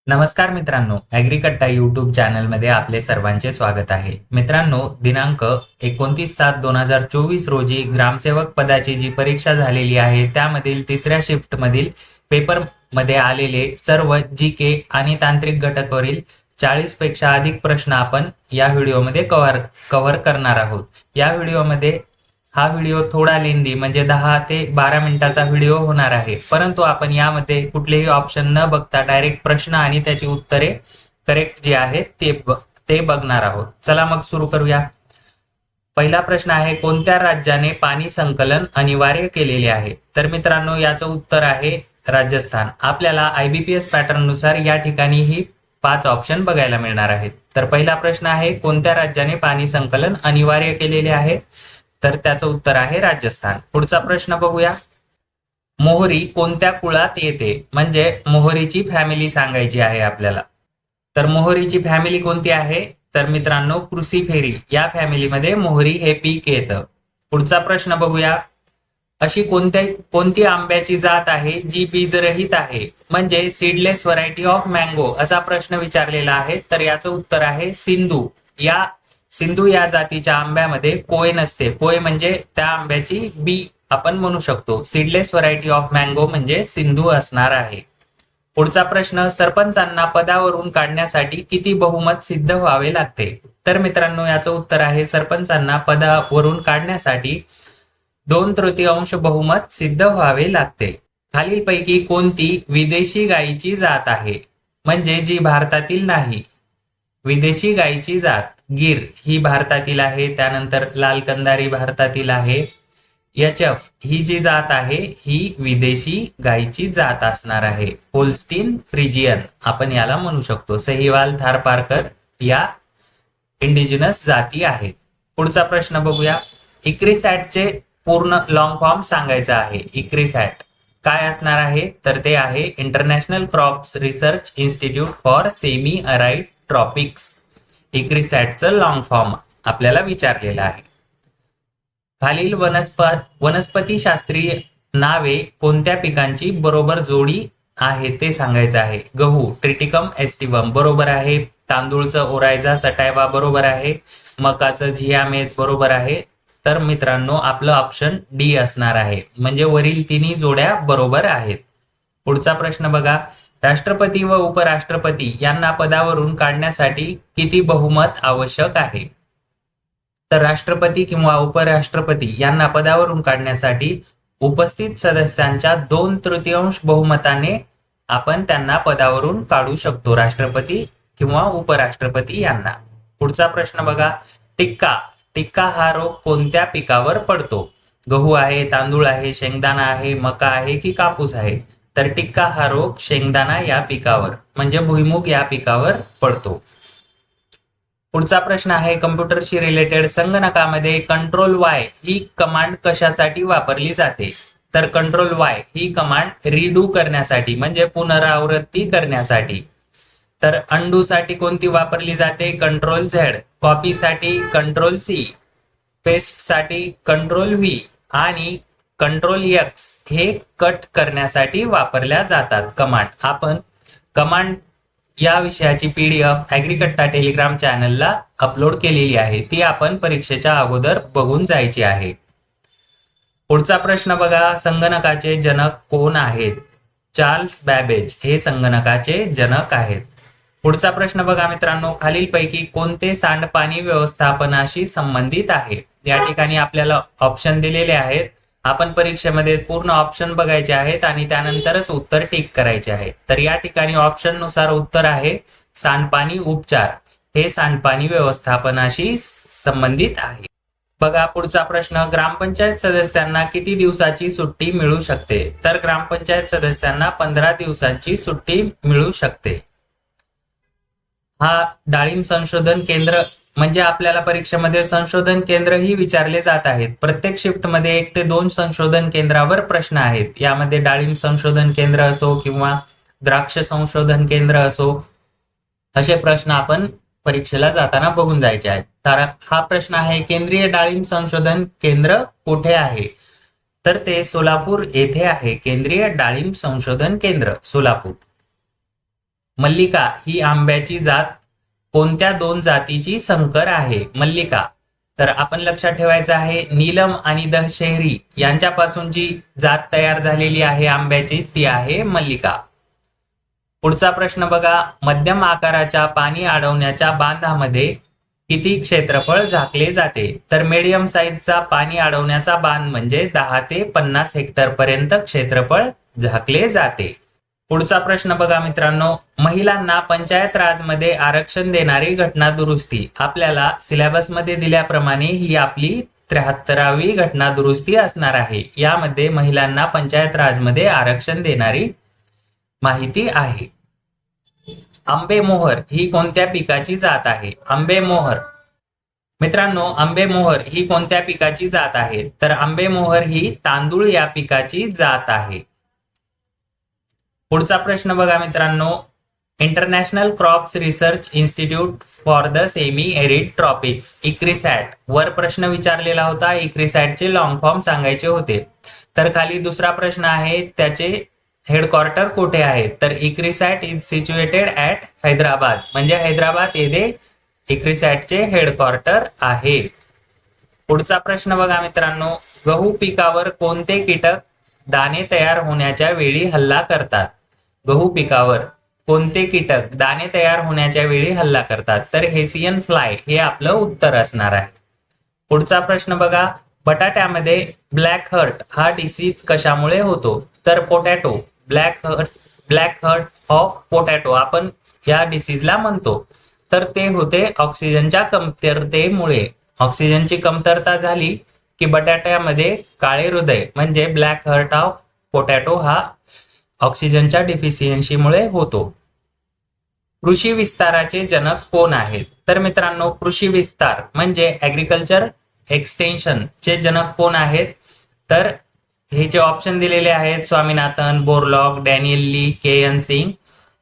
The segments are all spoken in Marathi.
नमस्कार मित्रांनो, ॲग्रीकट्टा यूट्यूब चॅनलमध्ये आपले सर्वांचे स्वागत आहे. मित्रांनो, दिनांक 29/7/2024 रोजी ग्रामसेवक पदाची जी परीक्षा झालेली आहे त्यामधील तिसऱ्या शिफ्टमधील पेपरमध्ये आलेले सर्व जी.के. आणि तांत्रिक घटकावरील 40 पेक्षा अधिक प्रश्न आपण या व्हिडिओमध्ये कव्हर करणार आहोत. या व्हिडिओमध्ये हा व्हिडिओ थोडा लेंदी म्हणजे 10 ते 12 मिनिटाचा व्हिडिओ होणार आहे, परंतु आपण यामध्ये कुठलेही ऑप्शन न बघता डायरेक्ट प्रश्न आणि त्याची उत्तरे करेक्ट जे आहेत ते बघणार आहोत. चला मग सुरू करूया. पहिला प्रश्न आहे, कोणत्या राज्याने पाणी संकलन अनिवार्य केलेले आहे? तर मित्रांनो, याचं उत्तर आहे राजस्थान. आपल्याला IBPS पॅटर्न नुसार या ठिकाणी ही 5 ऑप्शन बघायला मिळणार आहेत. तर पहिला प्रश्न आहे, कोणत्या राज्याने पाणी संकलन अनिवार्य केलेले आहे? तर त्याचं उत्तर आहे राजस्थान. पुढचा प्रश्न बघूया. मोहरी कोणत्या कुळात येते? म्हणजे मोहरीची फॅमिली सांगायची आहे आपल्याला. तर मोहरीची फॅमिली कोणती आहे? तर मित्रांनो, क्रुसिफेरी या फॅमिलीमध्ये मोहरी हे पीक येतं. पुढचा प्रश्न बघूया. अशी कोणती आंब्याची जात आहे जी बीजरहित आहे, म्हणजे सीडलेस व्हरायटी ऑफ मँगो, असा प्रश्न विचारलेला आहे. तर याचं उत्तर आहे सिंधू या जातीच्या आंब्यामध्ये कोय नसते. कोय म्हणजे त्या आंब्याची बी आपण म्हणू शकतो. सीडलेस व्हरायटी ऑफ मँगो म्हणजे सिंधू असणार आहे. पुढचा प्रश्न, सरपंचांना पदावरून काढण्यासाठी किती बहुमत सिद्ध व्हावे लागते? तर मित्रांनो, याचं उत्तर आहे सरपंचांना पदावरून काढण्यासाठी 2/3 बहुमत सिद्ध व्हावे लागते. खालीलपैकी कोणती विदेशी गायीची जात आहे, म्हणजे जी भारतातील नाही? विदेशी गायीची जात गिर ही भारतातील आहे. त्यानंतर लाल कंदारी भारतातील आहे. HF ही जी जात आहे ही विदेशी गायीची जात असणार आहे. होल्स्टीन फ्रिजियन आपण याला म्हणू शकतो. सहीवाल, थारपारकर या इंडिजिनस जाती आहेत. पुढचा प्रश्न बघूया. इक्रिसॅटचे पूर्ण लॉंग फॉर्म सांगायचा आहे. इक्रिसॅट काय असणार आहे? तर ते आहे international crops research institute for semi arid tropics. इक्रिसॅटचं लॉंग फॉर्म आपल्याला विचारलेला आहे. खालील वनस्पतीशास्त्रीय नावे कोणत्या पिकांची बरोबर जोडी आहे ते सांगायचं आहे. गहू ट्रिटिकम एस्टिवम बरोबर आहे. तांदूळचं ओरायझा सटायवा बरोबर आहे. मकाचं झियामेज बरोबर आहे. तर मित्रांनो, आपलं ऑप्शन डी असणार आहे, म्हणजे वरील तिन्ही जोड्या बरोबर आहेत. पुढचा प्रश्न बघा. राष्ट्रपती व उपराष्ट्रपती यांना पदावरून काढण्यासाठी किती बहुमत आवश्यक आहे? तर राष्ट्रपती किंवा उपराष्ट्रपती यांना पदावरून काढण्यासाठी उपस्थित सदस्यांच्या 2/3 बहुमताने आपण त्यांना पदावरून काढू शकतो, राष्ट्रपती किंवा उपराष्ट्रपती यांना. पुढचा प्रश्न बघा. टिक्का हा रोग कोणत्या पिकावर पडतो? गहू आहे, तांदूळ आहे, शेंगदाणा आहे, मका आहे की कापूस आहे? तर टिक्का हा रोग शेंगदाणा या पिकावर म्हणजे भुईमुग या पिकावर पडतो. पुढचा प्रश्न आहे, कम्प्युटरशी रिलेटेड. संगणकामध्ये कंट्रोल-Y ही कमांड कशासाठी वापरली जाते? तर कंट्रोल-Y ही कमांड रीडू करण्यासाठी म्हणजे पुनरावृत्ती करण्यासाठी. तर अंडू साठी कोणती वापरली जाते? कंट्रोल-Z. कॉपीसाठी कंट्रोल-C. पेस्टसाठी कंट्रोल-V आणि कंट्रोल-X हे कट करण्यासाठी वापरल्या जातात कमांड. आपण कमांड या विषयाची PDF ॲग्रीकट्टा टेलिग्राम चॅनलला अपलोड केलेली आहे. ती आपण परीक्षेच्या अगोदर बघून जायची आहे. पुढचा प्रश्न बघा. संगणकाचे जनक कोण आहेत? चार्ल्स बॅबेज हे संगणकाचे जनक आहेत. पुढचा प्रश्न बघा मित्रांनो. खालीलपैकी कोणते सांडपाणी व्यवस्थापनाशी संबंधित आहे? या ठिकाणी आपल्याला ऑप्शन दिलेले आहेत. आपण परीक्षेमध्ये पूर्ण ऑप्शन बघायचे आहेत आणि त्यानंतरच उत्तर टिक करायचे आहे. तर या ठिकाणी ऑप्शन नुसार उत्तर आहे सांडपाणी उपचार. हे सांडपाणी व्यवस्थापनाशी संबंधित आहे. बघा पुढचा प्रश्न. ग्रामपंचायत सदस्यांना किती दिवसाची सुट्टी मिळू शकते? तर ग्रामपंचायत सदस्यांना 15 दिवसांची सुट्टी मिळू शकते. हा डाळिंब संशोधन केंद्र म्हणजे आपल्याला परीक्षेमध्ये संशोधन केंद्र ही विचारले जात आहेत. प्रत्येक शिफ्टमध्ये 1 ते 2 संशोधन केंद्रावर प्रश्न आहेत. यामध्ये डाळिंब संशोधन केंद्र असो किंवा द्राक्ष संशोधन केंद्र असो, असे प्रश्न आपण परीक्षेला जाताना बघून जायचे आहेत. तर हा प्रश्न आहे, केंद्रीय डाळिंब संशोधन केंद्र कुठे आहे? तर ते सोलापूर येथे आहे. केंद्रीय डाळिंब संशोधन केंद्र सोलापूर. मल्लिका ही आंब्याची जात कोणत्या दोन जातीची संकर आहे? मल्लिका. तर आपण लक्षात ठेवायचं आहे, नीलम आणि दशहरी यांच्यापासून जी जात तयार झालेली आहे आंब्याची ती आहे मल्लिका. पुढचा प्रश्न बघा, मध्यम आकाराच्या पाणी अडवण्याच्या बांधामध्ये किती क्षेत्रफळ झाकले जाते? तर मीडियम साईजचा पाणी अडवण्याचा बांध म्हणजे 10 ते 50 हेक्टर पर्यंत क्षेत्रफळ झाकले जाते. पुढचा प्रश्न बघा मित्रांनो, महिलांना पंचायत राजमध्ये आरक्षण देणारी घटना दुरुस्ती. आपल्याला सिलेबसमध्ये दिल्याप्रमाणे ही आपली 73वी घटना दुरुस्ती असणार आहे. यामध्ये महिलांना पंचायत राजमध्ये आरक्षण देणारी माहिती आहे. आंबेमोहर ही कोणत्या पिकाची जात आहे? आंबेमोहर. मित्रांनो, आंबेमोहर ही कोणत्या पिकाची जात आहे? तर आंबेमोहर ही तांदूळ या पिकाची जात आहे. पुढचा प्रश्न बघा मित्रांनो, international crops research institute for the semi arid tropics ICRISAT वर प्रश्न विचारलेला होता. इक्रिसॅटचे लॉंग फॉर्म सांगायचे होते. तर खाली दुसरा प्रश्न आहे, त्याचे हेडक्वार्टर कुठे आहे? तर इक्रिसॅट इज सिच्युएटेड ॲट हैदराबाद, म्हणजे हैदराबाद येथे इक्रिसॅटचे हेडक्वार्टर आहे. पुढचा प्रश्न बघा मित्रांनो, गहू पिकावर कोणते कीटक दाणे तयार होण्याच्या वेळी हल्ला करतात? गहू पिकावर कोणते कीटक दाणे तयार होण्याच्या वेळी हल्ला करतात? तर हेसियन फ्लाय हे आपलं उत्तर असणार आहे. पुढचा प्रश्न बघा, बटाट्यामध्ये ब्लॅक हर्ट हा डिसीज कशामुळे होतो? तर potato black hurt of potato आपण या डिसीजला म्हणतो. तर ते होते ऑक्सिजनच्या कमतरतेमुळे. ऑक्सिजनची कमतरता झाली की बटाट्यामध्ये काळे हृदय म्हणजे ब्लॅक हर्ट ऑफ पोटॅटो हा ऑक्सिजनच्या डिफिशियन्सीमुळे होतो. कृषी विस्ताराचे जनक कोण आहेत? तर मित्रांनो, कृषी विस्तार म्हणजे ऍग्रिकल्चर एक्सटेन्शन चे जनक कोण आहेत? तर हे जे ऑप्शन दिलेले आहेत, स्वामीनाथन, बोरलॉग, डॅनियल ली, के.एन. सिंग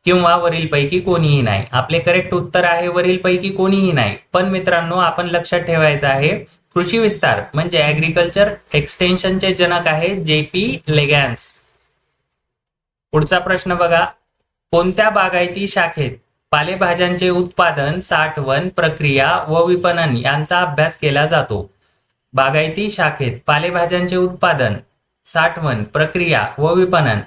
किंवा वरीलपैकी कोणीही नाही. आपले करेक्ट उत्तर आहे वरीलपैकी कोणीही नाही. पण मित्रांनो, आपण लक्षात ठेवायचं आहे, कृषी विस्तार म्हणजे ऍग्रिकल्चर एक्सटेन्शनचे जनक आहेत जे.पी. लेगॅन्स. पुढचा प्रश्न बघा, कोणत्या बागायती शाखेत पालेभाज्यांचे उत्पादन, साठवण, प्रक्रिया व विपणन यांचा अभ्यास केला जातो? बागायती शाखेत पालेभाज्यांचे उत्पादन, साठवण, प्रक्रिया व विपणन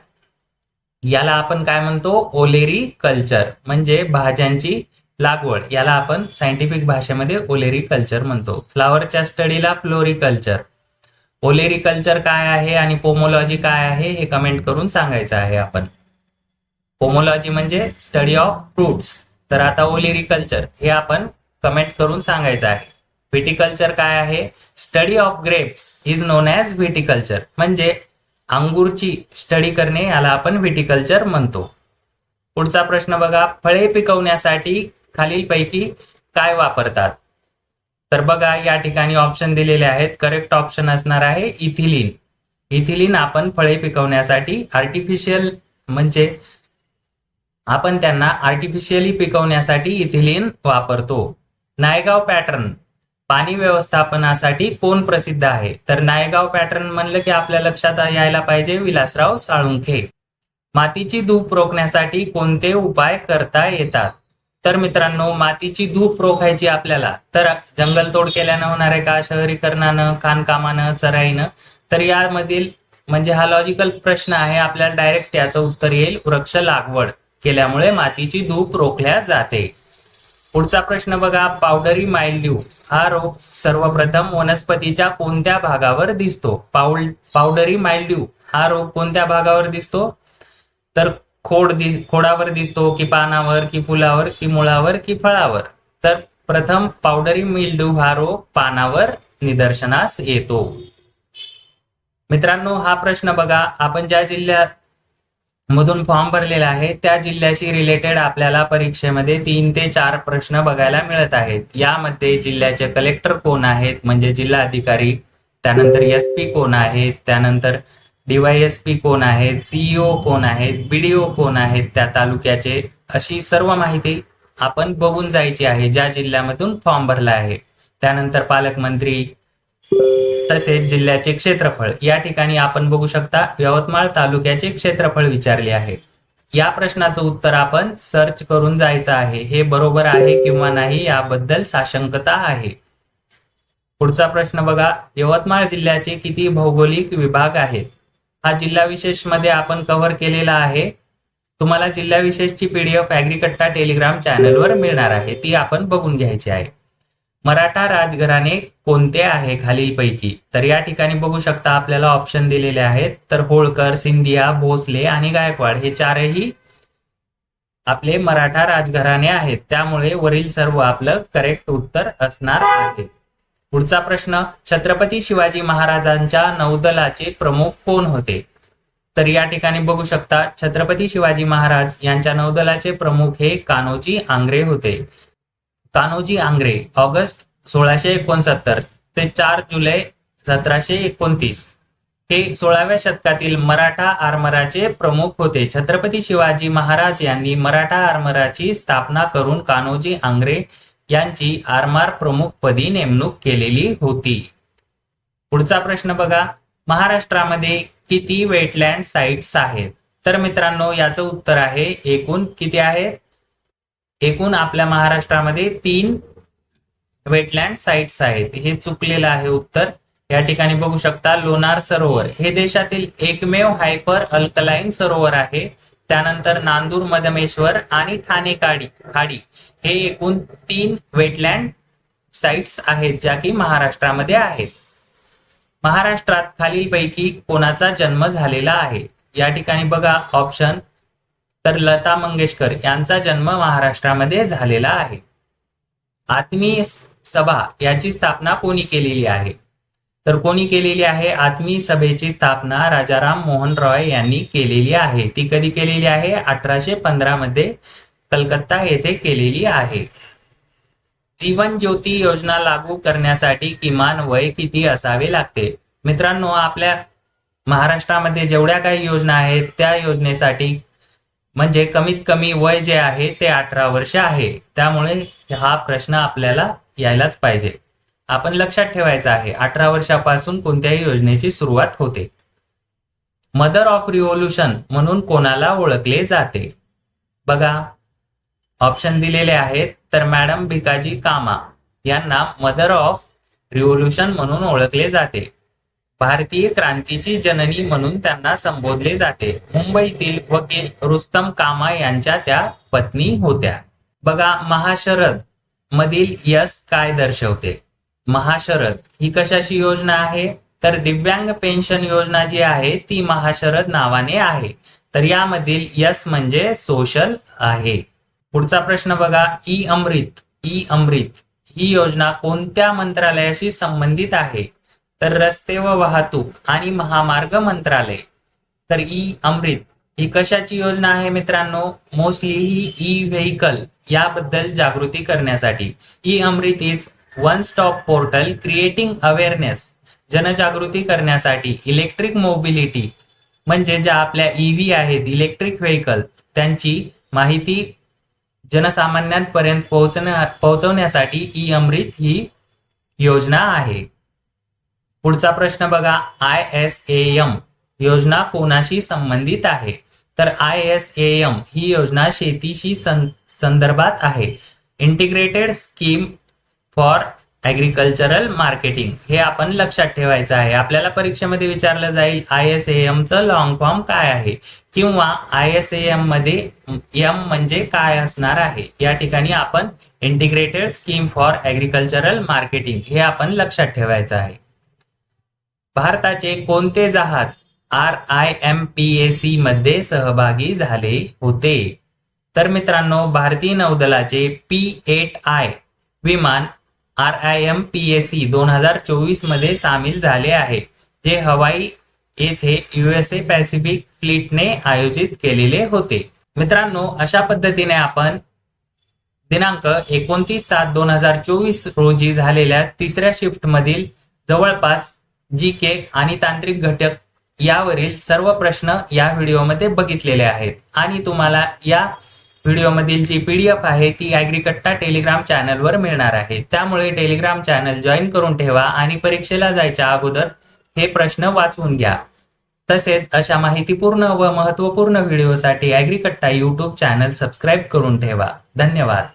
याला आपण काय म्हणतो? ओलेरी कल्चर, म्हणजे भाज्यांची लागवड. याला आपण सायंटिफिक भाषेमध्ये ओलेरी कल्चर म्हणतो. फ्लावरच्या स्टडीला फ्लोरिकल्चर. ओलेरी कल्चर काय आहे आणि पोमोलॉजी काय आहे हे कमेंट करून सांगायचं आहे आपण. पोमोलॉजी म्हणजे स्टडी ऑफ फ्रूट्स, तर आता ओलेरी कल्चर हे आपण कमेंट करून सांगायचं आहे. व्हिटिकल्चर काय आहे? Study of grapes is non as viticulture, म्हणजे अंगूरची स्टडी करणे याला आपण व्हिटिकल्चर म्हणतो. पुढचा प्रश्न बघा, फळे पिकवण्यासाठी खालीलपैकी काय वापरतात? तर बघा या ठिकाणी ऑप्शन दिलेले आहेत. करेक्ट ऑप्शन असणार आहे इथिलीन. इथिलीन आपण फळे पिकवण्यासाठी आर्टिफिशियल म्हणजे आपण त्यांना आर्टिफिशियली पिकवण्यासाठी इथिलीन वापरतो. नायगाव पॅटर्न पाणी व्यवस्थापनासाठी कोण प्रसिद्ध आहे? तर नायगाव पॅटर्न म्हणलं की आपल्या लक्षात यायला पाहिजे विलासराव साळुंखे. मातीची धूप रोखण्यासाठी कोणते उपाय करता येतात? तर मित्रांनो, मातीची धूप रोखायची आपल्याला तर जंगलतोड केल्यानं होणार आहे का? शहरीकरणानं, खाणकामानं, चराईनं? तर यामधील म्हणजे हा लॉजिकल प्रश्न आहे. आपल्याला डायरेक्ट याचं उत्तर येईल, वृक्ष लागवड केल्यामुळे मातीची धूप रोखल्या जाते. पुढचा प्रश्न बघा, पावडरी माइल्ड्यू हा रोग सर्वप्रथम वनस्पतीच्या कोणत्या भागावर दिसतो? पावडरी माइल्ड्यू हा रोग कोणत्या भागावर दिसतो? तर खोडावर दिसतो की पानावर की फुलावर की मुळावर की फळावर? तर प्रथम पावडरी मिल्ड्यू हा रोग पानावर निदर्शनास येतो. मित्रांनो, हा प्रश्न बघा, आपण ज्या जिल्ह्यात मधून फॉर्म भरलेला आहे त्या जिल्ह्याशी रिलेटेड आपल्याला परीक्षेमध्ये 3 ते 4 प्रश्न बघायला मिळत आहेत. यामध्ये जिल्ह्याचे कलेक्टर कोण आहेत म्हणजे जिल्हा अधिकारी, त्यानंतर SP कोण आहेत, त्यानंतर DYSP कोण आहेत, CEO कोण आहेत, BDO कोण आहेत त्या तालुक्याचे, अशी सर्व माहिती आपण बघून जायची आहे ज्या जिल्ह्यामधून फॉर्म भरला आहे. त्यानंतर पालकमंत्री, तसेच जिल्ह्याचे क्षेत्रफळ. या ठिकाणी आपण बघू शकता यवतमाळ तालुक्याचे क्षेत्रफळ विचारले आहे. या प्रश्नाचं उत्तर आपण सर्च करून जायचं आहे. हे बरोबर आहे किंवा नाही याबद्दल साशंकता आहे. पुढचा प्रश्न बघा, यवतमाळ जिल्ह्याचे किती भौगोलिक विभाग आहेत? हा जिल्हा विशेष मध्ये आपण कव्हर केलेला आहे. तुम्हाला जिल्हा विशेषची पीडीएफ ऍग्रीकट्टा टेलिग्राम चॅनलवर मिळणार आहे, ती आपण बघून घ्यायची आहे. मराठा राजघराणे कोणते आहे खालीलपैकी? तर या ठिकाणी बघू शकता आपल्याला ऑप्शन दिलेले आहेत. तर होळकर, सिंधिया, भोसले आणि गायकवाड हे चारही आपले मराठा राजघराणे आहेत. त्यामुळे वरील सर्व आपलं करेक्ट उत्तर असणार आहे. पुढचा प्रश्न, छत्रपती शिवाजी महाराजांच्या नौदलाचे प्रमुख कोण होते? तर या ठिकाणी बघू शकता छत्रपती शिवाजी महाराज यांच्या नौदलाचे प्रमुख हे कान्होजी आंग्रे होते. कान्होजी आंग्रे ऑगस्ट 1669 ते 4 जुलै 1729 हे 16व्या शतकातील मराठा आरमाराचे प्रमुख होते. छत्रपती शिवाजी महाराज यांनी मराठा आरमाराची स्थापना करून कान्होजी आंग्रे यांची आरमार प्रमुख पदी नेमणूक केलेली होती. पुढचा प्रश्न बघा, महाराष्ट्रामध्ये किती वेटलँड साइट्स आहेत? तर मित्रांनो याचं उत्तर आहे एकूण किती आहेत? एकूण आपल्या महाराष्ट्रामध्ये 3 वेटलँड साइट्स आहेत. हे चुकलेलं आहे उत्तर. या ठिकाणी बघू शकता लोणार सरोवर हे देशातील एकमेव हायपर अल्कलाईन सरोवर आहे. त्यानंतर नांदूर मधमेश्वर आणि ठाणे खाडी हे एकूण 3 वेटलँड साइट्स आहेत ज्या की महाराष्ट्रामध्ये आहेत. महाराष्ट्रात खालीलपैकी कोणाचा जन्म झालेला आहे? या ठिकाणी बघा ऑप्शन, तर लता मंगेशकर यांचा जन्म महाराष्ट्रामध्ये झालेला आहे. आत्मीय सभा याची स्थापना कोणी केलेली आहे? तर कोणी केलेली आहे? आत्मीय सभेची स्थापना राजाराम मोहन रॉय यांनी केलेली आहे. ती कधी केलेली आहे? 1815 मध्ये कलकत्ता येथे केलेली आहे. जीवन ज्योती योजना लागू करण्यासाठी किमान वय किती असावे लागते? मित्रांनो आपल्या महाराष्ट्रामध्ये जेवढ्या काही योजना आहेत त्या योजनेसाठी म्हणजे कमीत कमी वय जे आहे ते 18 वर्ष आहे. त्यामुळे हा प्रश्न आपल्याला यायलाच पाहिजे. आपण लक्षात ठेवायचं आहे 18 वर्षापासून कोणत्याही योजनेची सुरुवात होते. मदर ऑफ रिव्होल्यूशन म्हणून कोणाला ओळखले जाते? बघा ऑप्शन दिलेले आहेत. तर मॅडम भिकाजी कामा यांना मदर ऑफ रिव्होल्यूशन म्हणून ओळखले जाते. भारतीय क्रांतीची जननी म्हणून त्यांना संबोधले जाते. मुंबईतील वकील रुस्तम कामा यांच्या त्या पत्नी होत्या. बघा महाशरद मधील यस काय दर्शवते? महाशरद ही कशाची योजना आहे? तर दिव्यांग पेन्शन योजना जी आहे ती महाशरद नावाने आहे. तर यामधील यस म्हणजे सोशल आहे. पुढचा प्रश्न बघा, ई अमृत ही योजना कोणत्या मंत्रालयाशी संबंधित आहे? तर रस्ते व वाहतूक आणि महामार्ग मंत्रालय. तर ई अमृत ही कशाची योजना आहे मित्रांनो? मोस्टली ही ई व्हेकल याबद्दल जागृती करण्यासाठी. E Amrit is one stop portal creating awareness, जनजागृती करण्यासाठी. इलेक्ट्रिक मोबिलिटी म्हणजे ज्या आपल्या ईव्ही आहेत इलेक्ट्रिक व्हेकल त्यांची माहिती जनसामान्यांपर्यंत पोहोचवण्यासाठी ई अमृत ही योजना आहे. पुढचा प्रश्न बघा, ISAM योजना कोणाशी संबंधित आहे? तर ISAM ही योजना शेतीशी संदर्भात आहे. Integrated scheme for agricultural marketing हे आपण लक्षात ठेवायचं आहे. आपल्याला परीक्षेमध्ये विचारलं जाईल ISAM चं लॉंग फॉर्म काय आहे किंवा ISAM मध्ये M म्हणजे काय असणार आहे. या ठिकाणी आपण integrated scheme for agricultural marketing हे आपण लक्षात ठेवायचं आहे. भारताचे कोणते जहाज RIMPAC मध्ये सहभागी झाले होते? तर मित्रांनो भारतीय नौदलाचे P-8I विमान RIMPAC 2024 मध्ये सामील झाले आहे, जे हवाई येथे USA पॅसिफिक फ्लीटने आयोजित केलेले होते. मित्रांनो अशा पद्धतीने आपण दिनांक 29/7/2024 रोजी झालेल्या तिसऱ्या शिफ्ट मधील जवळपास GK आणि तांत्रिक घटक यावरील सर्व प्रश्न या व्हिडिओमध्ये बघितलेले आहेत. आणि तुम्हाला या व्हिडिओमधील जी PDF आहे ती ॲग्रीकट्टा टेलिग्राम चॅनलवर मिळणार आहे. त्यामुळे टेलिग्राम चॅनल जॉईन करून ठेवा आणि परीक्षेला जायच्या अगोदर हे प्रश्न वाचून घ्या. तसेच अशा माहितीपूर्ण व महत्त्वपूर्ण व्हिडिओसाठी ॲग्रीकट्टा यूट्यूब चॅनल सबस्क्राईब करून ठेवा. धन्यवाद.